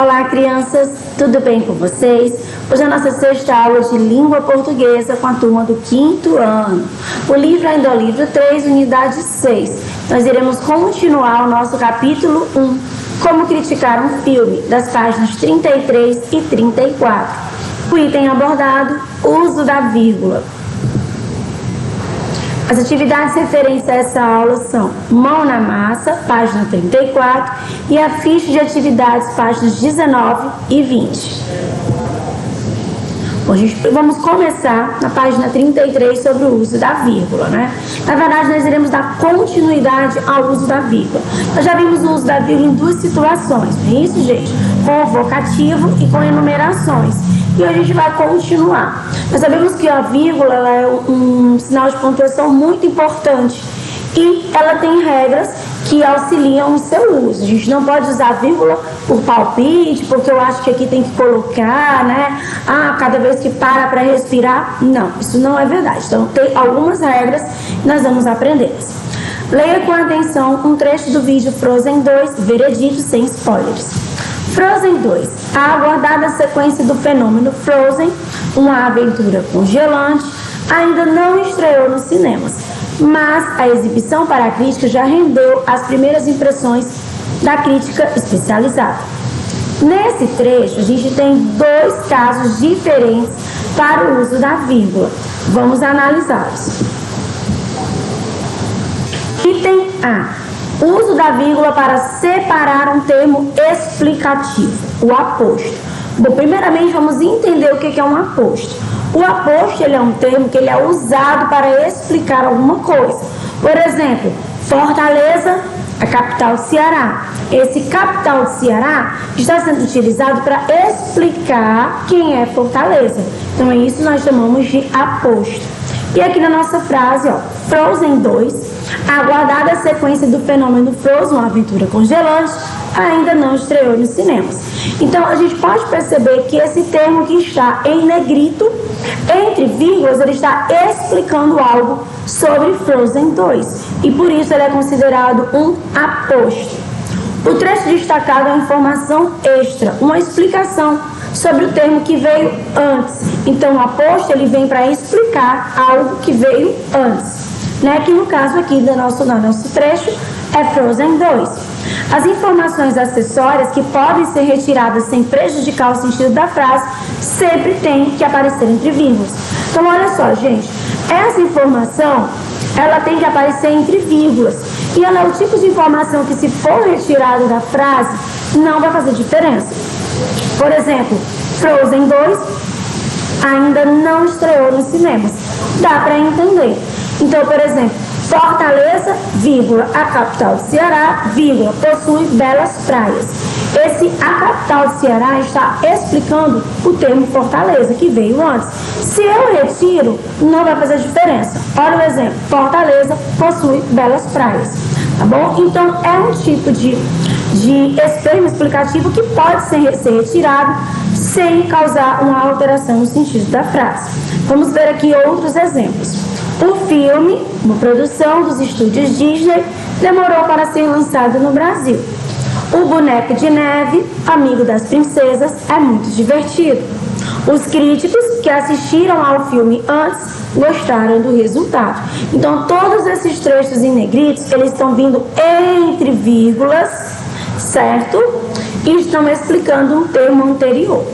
Olá, crianças, tudo bem com vocês? Hoje é a nossa sexta aula de língua portuguesa com a turma do 5º ano. O livro ainda é o livro 3, unidade 6. Nós iremos continuar o nosso capítulo 1, Como Criticar um Filme, das páginas 33 e 34. O item abordado, uso da vírgula. As atividades referentes a essa aula são Mão na Massa, página 34, e a ficha de atividades, páginas 19 e 20. Bom, vamos começar na página 33 sobre o uso da vírgula, né? Na verdade, nós iremos dar continuidade ao uso da vírgula. Nós já vimos o uso da vírgula em duas situações, não é isso, gente? Com o vocativo e com enumerações. E hoje a gente vai continuar. Nós sabemos que a vírgula ela é um sinal de pontuação muito importante e ela tem regras que auxiliam o seu uso. A gente não pode usar vírgula por palpite, porque eu acho que aqui tem que colocar, né? Cada vez que para respirar. Não, isso não é verdade. Então, tem algumas regras que nós vamos aprender. Leia com atenção um trecho do vídeo Frozen 2, veredito sem spoilers. Frozen 2. A aguardada sequência do fenômeno Frozen, uma aventura congelante, ainda não estreou nos cinemas, mas a exibição para a crítica já rendeu as primeiras impressões da crítica especializada. Nesse trecho, a gente tem dois casos diferentes para o uso da vírgula. Vamos analisá-los. Item A. Uso da vírgula para separar um termo explicativo, o aposto. Bom, primeiramente vamos entender o que é um aposto. O aposto ele é um termo que ele é usado para explicar alguma coisa. Por exemplo, Fortaleza, a capital do Ceará. Esse capital do Ceará está sendo utilizado para explicar quem é Fortaleza. Então, isso nós chamamos de aposto. E aqui na nossa frase, Frozen 2, a aguardada sequência do fenômeno Frozen, uma aventura congelante, ainda não estreou nos cinemas. Então, a gente pode perceber que esse termo que está em negrito, entre vírgulas, ele está explicando algo sobre Frozen 2. E por isso ele é considerado um aposto. O trecho destacado é uma informação extra, uma explicação sobre o termo que veio antes. Então, o aposto ele vem para explicar algo que veio antes. Né? Que no caso aqui do nosso trecho é Frozen 2. As informações acessórias que podem ser retiradas sem prejudicar o sentido da frase sempre têm que aparecer entre vírgulas. Então, olha só, gente, essa informação ela tem que aparecer entre vírgulas e ela é o tipo de informação que, se for retirada da frase, não vai fazer diferença. Por exemplo, Frozen 2 ainda não estreou nos cinemas. Dá para entender. Então, por exemplo, Fortaleza, vírgula, a capital do Ceará, vírgula, possui belas praias. Esse a capital do Ceará está explicando o termo Fortaleza, que veio antes. Se eu retiro, não vai fazer diferença. Olha o exemplo, Fortaleza possui belas praias. Tá bom? Então, é um tipo de termo explicativo que pode ser retirado sem causar uma alteração no sentido da frase. Vamos ver aqui outros exemplos. O filme, uma produção dos estúdios Disney, demorou para ser lançado no Brasil. O Boneco de Neve, amigo das princesas, é muito divertido. Os críticos que assistiram ao filme antes gostaram do resultado. Então, todos esses trechos em negritos, eles estão vindo entre vírgulas, certo? E estão explicando um termo anterior.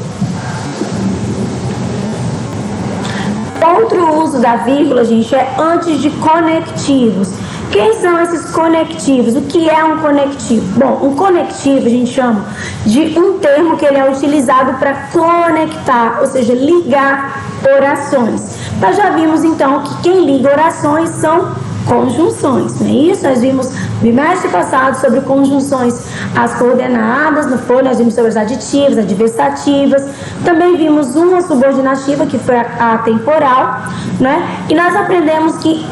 Outro uso da vírgula, gente, é antes de conectivos. Quem são esses conectivos? O que é um conectivo? Bom, um conectivo a gente chama de um termo que ele é utilizado para conectar, ou seja, ligar orações. Nós já vimos então que quem liga orações são conjunções, não é isso? Nós vimos no bimestre passado sobre conjunções, as coordenadas, não foi? Nós vimos sobre as aditivas, adversativas, também vimos uma subordinativa, que foi a temporal, né? E nós aprendemos que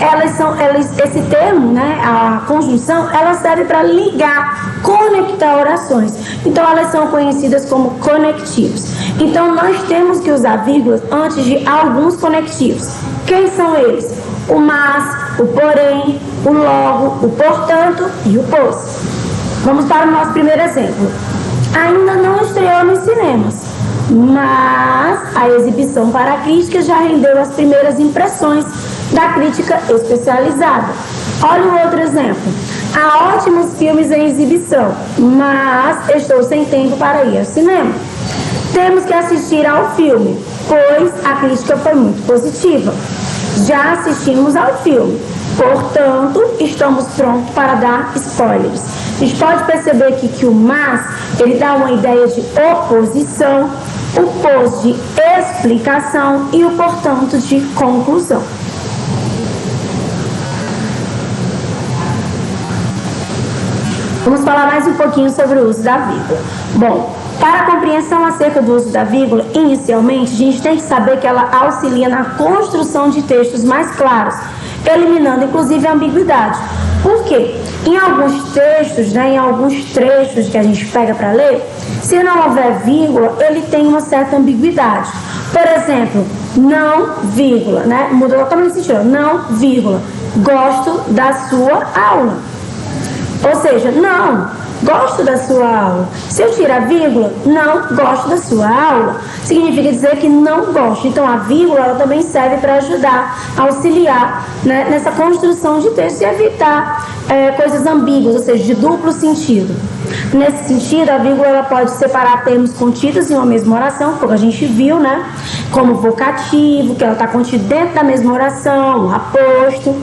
esse termo, né, a conjunção, ela serve para ligar, conectar orações. Então, elas são conhecidas como conectivos. Então, nós temos que usar vírgulas antes de alguns conectivos. Quem são eles? O mas, o porém, o logo, o portanto e o pois. Vamos para o nosso primeiro exemplo. Ainda não estreou estreou nos cinemas, mas a exibição para a crítica já rendeu as primeiras impressões da crítica especializada. Olha um outro exemplo. Há ótimos filmes em exibição, mas estou sem tempo para ir ao cinema. Temos que assistir ao filme, pois a crítica foi muito positiva. Já assistimos ao filme, portanto, estamos prontos para dar spoilers. A gente pode perceber aqui que o mas, ele dá uma ideia de oposição, o pos de explicação e o portanto de conclusão. Vamos falar mais um pouquinho sobre o uso da vírgula. Bom, para a compreensão acerca do uso da vírgula, inicialmente, a gente tem que saber que ela auxilia na construção de textos mais claros, eliminando inclusive a ambiguidade. Por quê? Em alguns textos, em alguns trechos que a gente pega para ler, se não houver vírgula, ele tem uma certa ambiguidade. Por exemplo, não, vírgula, muda totalmente o sentido, não, vírgula, gosto da sua aula. Ou seja, não, gosto da sua aula. Se eu tirar a vírgula, não gosto da sua aula, significa dizer que não gosto. Então, a vírgula ela também serve para ajudar, auxiliar nessa construção de texto e evitar coisas ambíguas, ou seja, de duplo sentido. Nesse sentido, a vírgula ela pode separar termos contidos em uma mesma oração, como a gente viu, como vocativo, que ela está contida dentro da mesma oração, o aposto.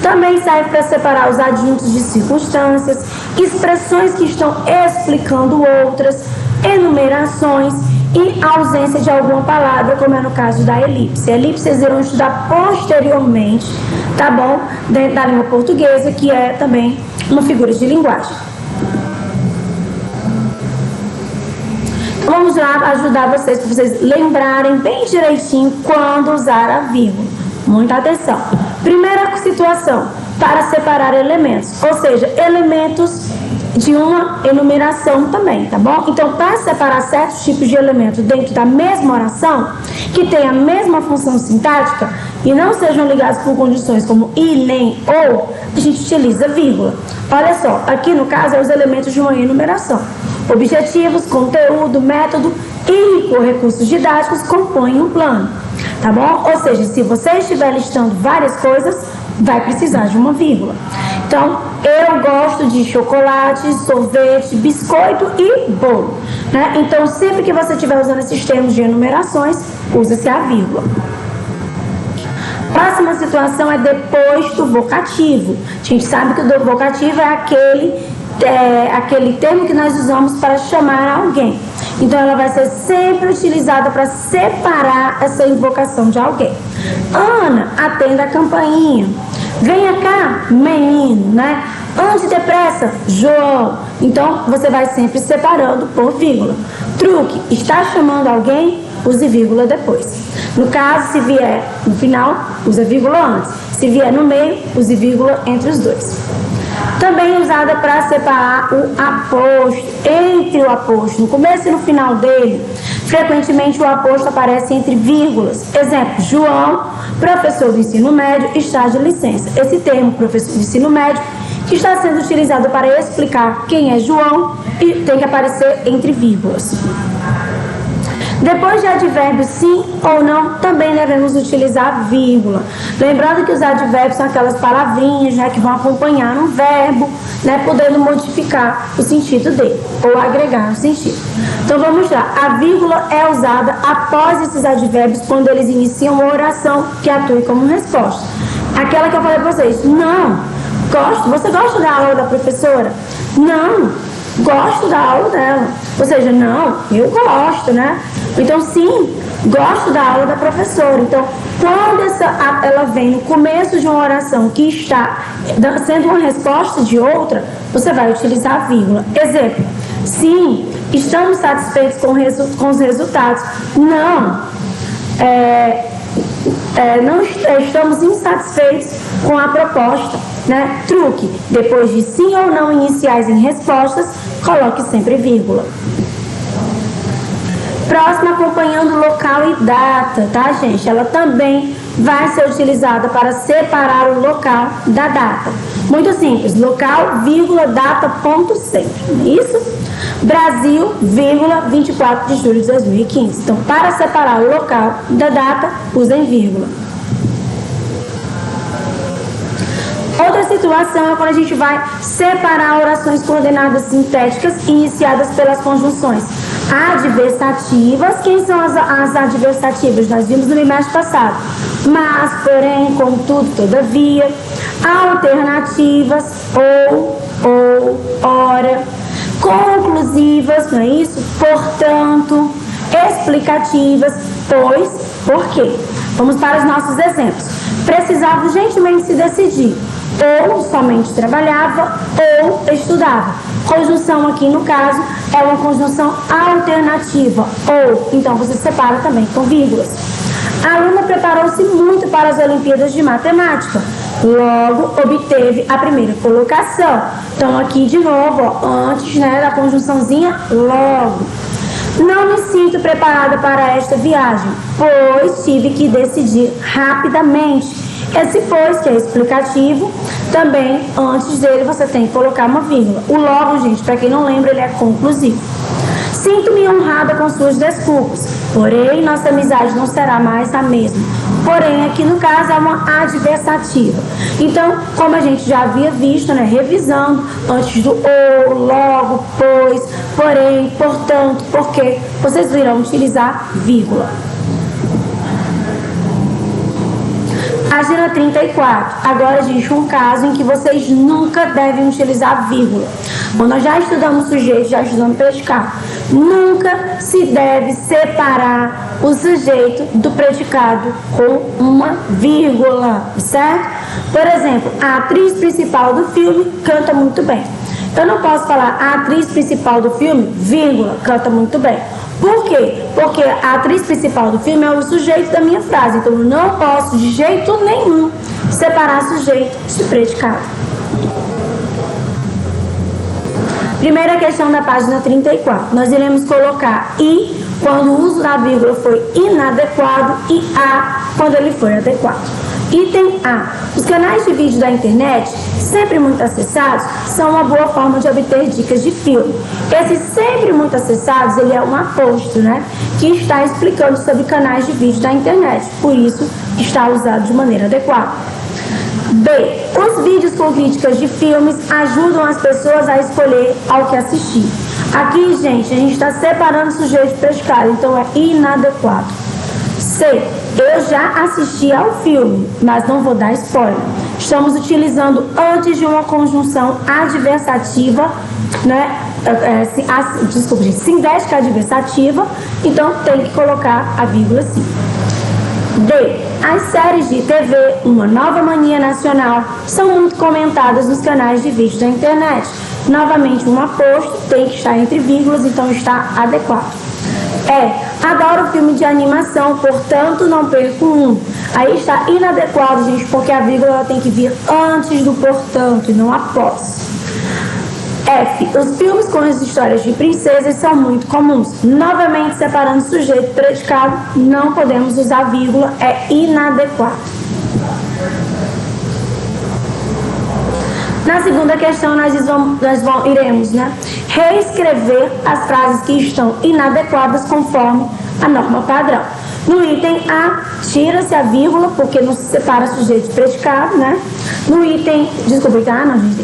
Também serve para separar os adjuntos de circunstâncias, expressões que estão explicando outras, enumerações e ausência de alguma palavra, como é no caso da elipse. A elipse vocês irão estudar posteriormente, tá bom? Dentro da língua portuguesa, que é também uma figura de linguagem. Vamos lá ajudar vocês, para vocês lembrarem bem direitinho quando usar a vírgula. Muita atenção. Primeira situação, para separar elementos, ou seja, elementos de uma enumeração também, tá bom? Então, para separar certos tipos de elementos dentro da mesma oração, que tem a mesma função sintática e não sejam ligados por condições como e, nem, ou, a gente utiliza vírgula. Olha só, aqui no caso é os elementos de uma enumeração. Objetivos, conteúdo, método e por recursos didáticos compõem um plano, tá bom? Ou seja, se você estiver listando várias coisas, vai precisar de uma vírgula. Então, eu gosto de chocolate, sorvete, biscoito e bolo, Então, sempre que você estiver usando esses termos de enumerações, usa-se a vírgula. Próxima situação é depois do vocativo. A gente sabe que o vocativo é aquele termo que nós usamos para chamar alguém. Então, ela vai ser sempre utilizada para separar essa invocação de alguém. Ana, atenda a campainha. Venha cá, menino, Ande depressa, João. Então, você vai sempre separando por vírgula. Truque, está chamando alguém? Use vírgula depois. No caso, se vier no final, use vírgula antes. Se vier no meio, use vírgula entre os dois. Também usada para separar o aposto, entre o aposto. No começo e no final dele, frequentemente o aposto aparece entre vírgulas. Exemplo, João, professor do ensino médio, está de licença. Esse termo, professor do ensino médio, que está sendo utilizado para explicar quem é João e tem que aparecer entre vírgulas. Depois de advérbios sim ou não, também devemos utilizar vírgula. Lembrando que os advérbios são aquelas palavrinhas que vão acompanhar um verbo, podendo modificar o sentido dele ou agregar o sentido. Então vamos lá. A vírgula é usada após esses advérbios quando eles iniciam uma oração que atue como resposta. Aquela que eu falei para vocês, não, gosto, você gosta da aula da professora? Não, gosto da aula dela. Ou seja, não, eu gosto, Então, sim, gosto da aula da professora. Então, quando ela vem no começo de uma oração que está sendo uma resposta de outra, você vai utilizar a vírgula. Exemplo, sim, estamos satisfeitos com os resultados. Não, não estamos insatisfeitos com a proposta. Truque, depois de sim ou não iniciais em respostas, coloque sempre vírgula. Próxima, acompanhando local e data, tá, gente? Ela também vai ser utilizada para separar o local da data. Muito simples, local, vírgula, data, ponto, sempre. Isso? Brasil, vírgula, 24 de julho de 2015. Então, para separar o local da data, usem vírgula. Outra situação é quando a gente vai separar orações coordenadas sintéticas iniciadas pelas conjunções adversativas. Quem são as adversativas? Nós vimos no bimestre passado. Mas, porém, contudo, todavia. Alternativas, ou, ora. Conclusivas, não é isso? Portanto. Explicativas, pois, por quê? Vamos para os nossos exemplos. Precisava urgentemente se decidir. Ou somente trabalhava, ou estudava. Conjunção aqui, no caso, é uma conjunção alternativa. Ou, então você separa também com vírgulas. A aluna preparou-se muito para as Olimpíadas de Matemática. Logo, obteve a primeira colocação. Então, aqui de novo, ó, antes, né, da conjunçãozinha, logo. Não me sinto preparada para esta viagem, pois tive que decidir rapidamente. Esse pois, que é explicativo, também, antes dele, você tem que colocar uma vírgula. O logo, gente, para quem não lembra, ele é conclusivo. Sinto-me honrada com suas desculpas, porém, nossa amizade não será mais a mesma. Porém, aqui no caso, é uma adversativa. Então, como a gente já havia visto, né, revisando, antes do ou, logo, pois, porém, portanto, porque, vocês irão utilizar vírgula. Página 34. Agora, gente, um caso em que vocês nunca devem utilizar vírgula. Bom, nós já estudamos sujeito, já estudamos predicado. Nunca se deve separar o sujeito do predicado com uma vírgula, certo? Por exemplo, a atriz principal do filme canta muito bem. Eu não posso falar a atriz principal do filme, vírgula, canta muito bem. Por quê? Porque a atriz principal do filme é o sujeito da minha frase. Então, eu não posso, de jeito nenhum, separar sujeito de predicado. Primeira questão da página 34. Nós iremos colocar I quando o uso da vírgula foi inadequado e A quando ele foi adequado. Item A. Os canais de vídeo da internet, sempre muito acessados, são uma boa forma de obter dicas de filme. Esse sempre muito acessados, ele é um aposto, né? Que está explicando sobre canais de vídeo da internet. Por isso, está usado de maneira adequada. B. Os vídeos com críticas de filmes ajudam as pessoas a escolher ao que assistir. Aqui, gente, a gente está separando sujeito de predicado, então é inadequado. C. Eu já assisti ao filme, mas não vou dar spoiler. Estamos utilizando antes de uma conjunção adversativa, né? Sindética adversativa, então tem que colocar a vírgula sim. D. As séries de TV, Uma Nova Mania Nacional, são muito comentadas nos canais de vídeo da internet. Novamente, um aposto tem que estar entre vírgulas, então está adequado. Adoro filme de animação, portanto não perco um. Aí está inadequado, gente, porque a vírgula ela tem que vir antes do portanto e não após. F. Os filmes com as histórias de princesas são muito comuns. Novamente, separando sujeito e predicado, não podemos usar vírgula, é inadequado. Na segunda questão, nós iremos reescrever as frases que estão inadequadas conforme a norma padrão. No item A, tira-se a vírgula, porque não se separa sujeito e predicado, né? No item,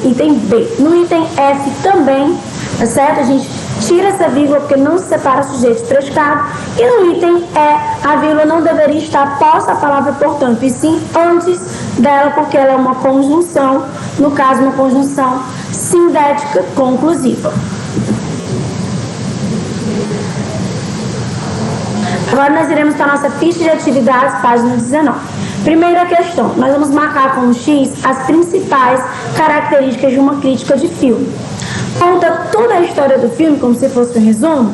item B. No item F também, tá certo? A gente tira essa vírgula, porque não se separa sujeito e predicado. E no item E, a vírgula não deveria estar após a palavra portanto, e sim antes dela, porque ela é uma conjunção, no caso, uma conjunção sindética conclusiva. Agora nós iremos para a nossa ficha de atividades, página 19. Primeira questão, nós vamos marcar com um X as principais características de uma crítica de filme. Conta toda a história do filme como se fosse um resumo?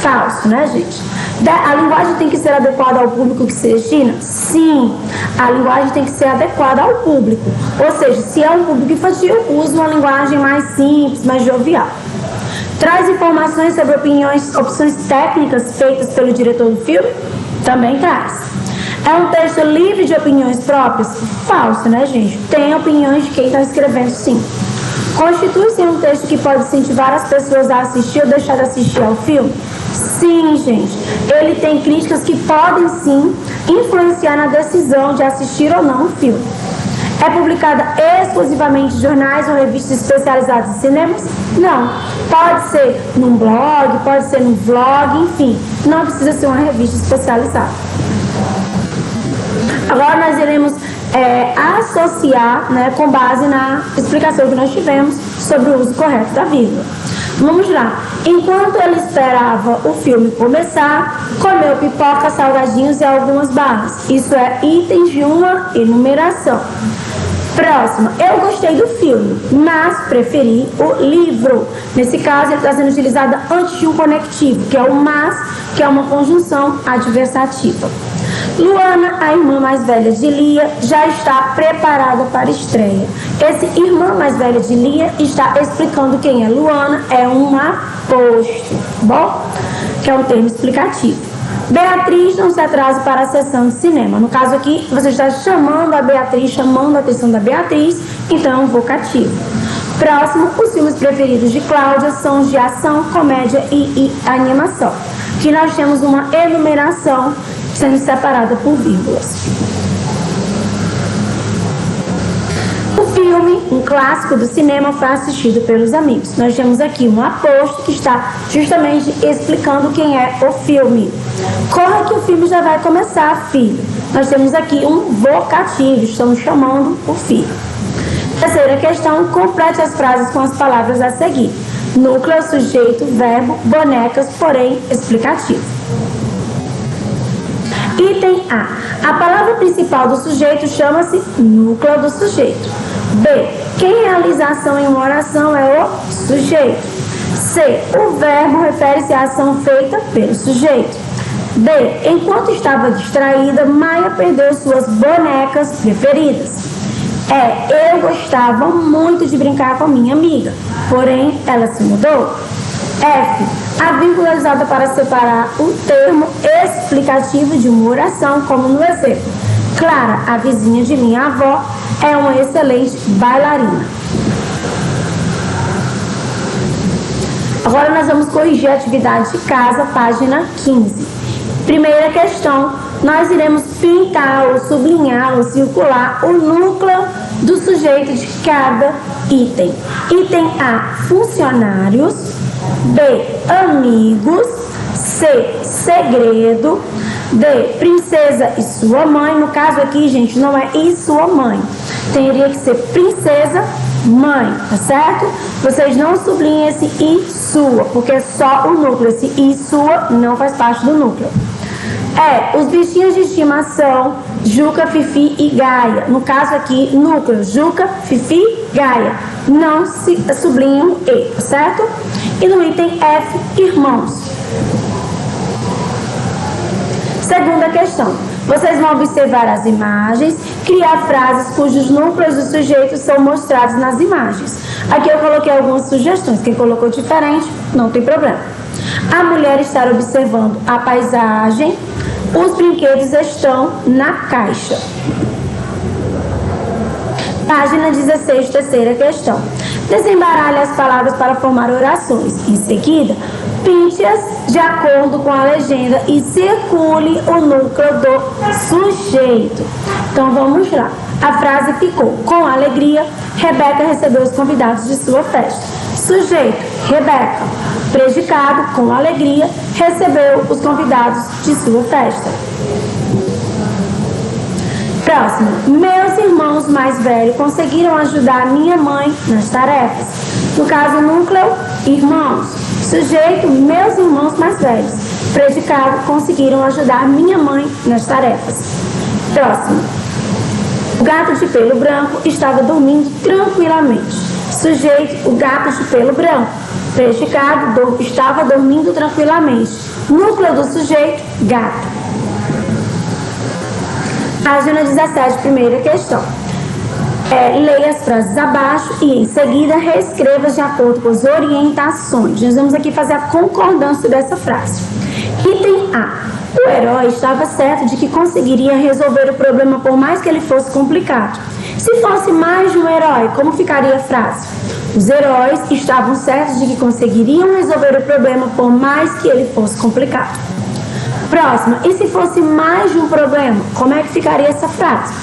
Falso, né, gente? A linguagem tem que ser adequada ao público que se destina? Sim, a linguagem tem que ser adequada ao público. Ou seja, se é um público infantil, use uma linguagem mais simples, mais jovial. Traz informações sobre opções técnicas feitas pelo diretor do filme? Também traz. É um texto livre de opiniões próprias? Falso, né, gente? Tem opiniões de quem está escrevendo, sim. Constitui-se um texto que pode incentivar as pessoas a assistir ou deixar de assistir ao filme? Sim, gente. Ele tem críticas que podem, sim, influenciar na decisão de assistir ou não o filme. É publicada exclusivamente em jornais ou revistas especializadas em cinemas? Não. Pode ser num blog, pode ser num vlog, enfim. Não precisa ser uma revista especializada. Agora nós iremos associar, né, com base na explicação que nós tivemos sobre o uso correto da vírgula. Vamos lá. Enquanto ele esperava o filme começar, comeu pipoca, salgadinhos e algumas barras. Isso é itens de uma enumeração. Próxima. Eu gostei do filme, mas preferi o livro. Nesse caso, ele está sendo utilizado antes de um conectivo, que é o mas, que é uma conjunção adversativa. Luana, a irmã mais velha de Lia, já está preparada para a estreia. Esse irmã mais velha de Lia está explicando quem é Luana, é um aposto, bom? Que é um termo explicativo. Beatriz não se atrasa para a sessão de cinema. No caso aqui, você está chamando a Beatriz, chamando a atenção da Beatriz, então é um vocativo. Próximo, os filmes preferidos de Cláudia são os de ação, comédia e animação. Aqui nós temos uma enumeração sendo separada por vírgulas. O filme, um clássico do cinema, foi assistido pelos amigos. Nós temos aqui um aposto que está justamente explicando quem é o filme. Corra que o filme já vai começar, filho. Nós temos aqui um vocativo, estamos chamando o filho. Terceira questão, complete as frases com as palavras a seguir. Núcleo, sujeito, verbo, bonecas, porém, explicativo. Item A. A palavra principal do sujeito chama-se núcleo do sujeito. B. Quem realiza a ação em uma oração é o sujeito. C. O verbo refere-se à ação feita pelo sujeito. D. Enquanto estava distraída, Maia perdeu suas bonecas preferidas. E. Eu gostava muito de brincar com minha amiga, porém ela se mudou. F. A vírgula é usada para separar o termo explicativo de uma oração, como no exemplo. Clara, a vizinha de minha avó, é uma excelente bailarina. Agora nós vamos corrigir a atividade de casa, página 15. Primeira questão, nós iremos pintar ou sublinhar ou circular o núcleo do sujeito de cada item. Item A, funcionários. B, amigos. C, segredo. D, princesa e sua mãe. No caso aqui, gente, não é e sua mãe. Teria que ser princesa, mãe, tá certo? Vocês não sublinhem esse e sua, porque é só o núcleo. Esse e sua não faz parte do núcleo. Os bichinhos de estimação, Juca, Fifi e Gaia. No caso aqui, núcleo, Juca, Fifi, Gaia. Não se sublinham E, tá certo? E no item F, irmãos. Segunda questão. Vocês vão observar as imagens, criar frases cujos núcleos dos sujeitos são mostrados nas imagens. Aqui eu coloquei algumas sugestões. Quem colocou diferente, não tem problema. A mulher está observando a paisagem. Os brinquedos estão na caixa. Página 16, terceira questão. Desembaralhe as palavras para formar orações. Em seguida, pinte-as de acordo com a legenda e circule o núcleo do sujeito. Então vamos lá. A frase ficou: com alegria, Rebeca recebeu os convidados de sua festa. Sujeito, Rebeca. Predicado, com alegria, recebeu os convidados de sua festa. Próximo. Meus irmãos mais velhos conseguiram ajudar minha mãe nas tarefas. No caso, núcleo, irmãos. Sujeito, meus irmãos mais velhos. Predicado, conseguiram ajudar minha mãe nas tarefas. Próximo. O gato de pelo branco estava dormindo tranquilamente. Sujeito, o gato de pelo branco. Predicado, estava dormindo tranquilamente. Núcleo do sujeito, gato. Página 17, primeira questão. Leia as frases abaixo e, em seguida, reescreva de acordo com as orientações. Nós vamos aqui fazer a concordância dessa frase. Item A. O herói estava certo de que conseguiria resolver o problema por mais que ele fosse complicado. Se fosse mais de um herói, como ficaria a frase? Os heróis estavam certos de que conseguiriam resolver o problema por mais que ele fosse complicado. Próxima. E se fosse mais de um problema, como é que ficaria essa frase?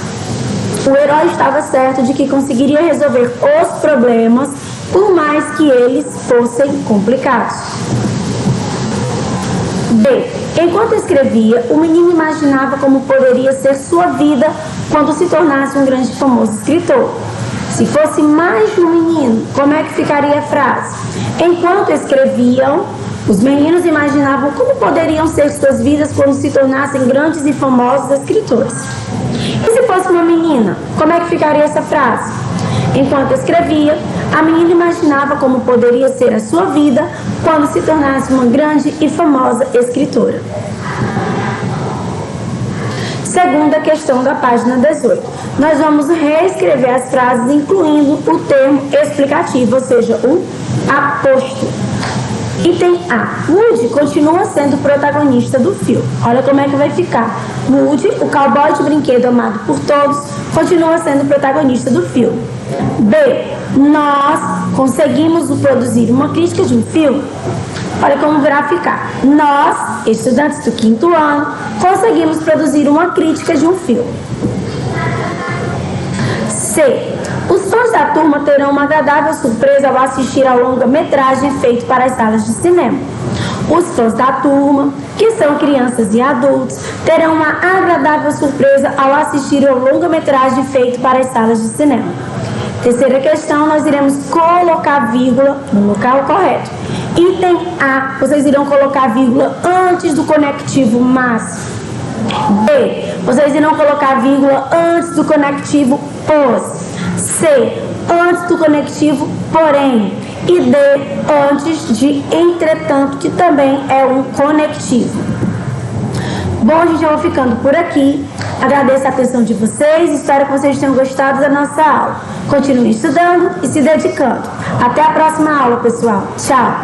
O herói estava certo de que conseguiria resolver os problemas por mais que eles fossem complicados. B. Enquanto escrevia, o menino imaginava como poderia ser sua vida quando se tornasse um grande e famoso escritor. Se fosse mais de um menino, como é que ficaria a frase? Enquanto escreviam, os meninos imaginavam como poderiam ser suas vidas quando se tornassem grandes e famosos escritores. E se fosse uma menina, como é que ficaria essa frase? Enquanto escrevia, a menina imaginava como poderia ser a sua vida quando se tornasse uma grande e famosa escritora. Segunda questão da página 18. Nós vamos reescrever as frases incluindo o termo explicativo, ou seja, o aposto. Item A. Woody continua sendo o protagonista do filme. Olha como é que vai ficar. Woody, o cowboy de brinquedo amado por todos, continua sendo o protagonista do filme. B. Nós conseguimos produzir uma crítica de um filme. Olha como irá ficar. Nós, estudantes do 5º ano, conseguimos produzir uma crítica de um filme. C. Os fãs da turma terão uma agradável surpresa ao assistir ao longa-metragem feito para as salas de cinema. Os fãs da turma, que são crianças e adultos, terão uma agradável surpresa ao assistir ao longa-metragem feito para as salas de cinema. Terceira questão, nós iremos colocar vírgula no local correto. Item A, vocês irão colocar vírgula antes do conectivo mas. B, vocês irão colocar vírgula antes do conectivo pois. C, antes do conectivo porém. E D, antes de entretanto, que também é um conectivo. Bom, gente, eu vou ficando por aqui. Agradeço a atenção de vocês. Espero que vocês tenham gostado da nossa aula. Continue estudando e se dedicando. Até a próxima aula, pessoal. Tchau!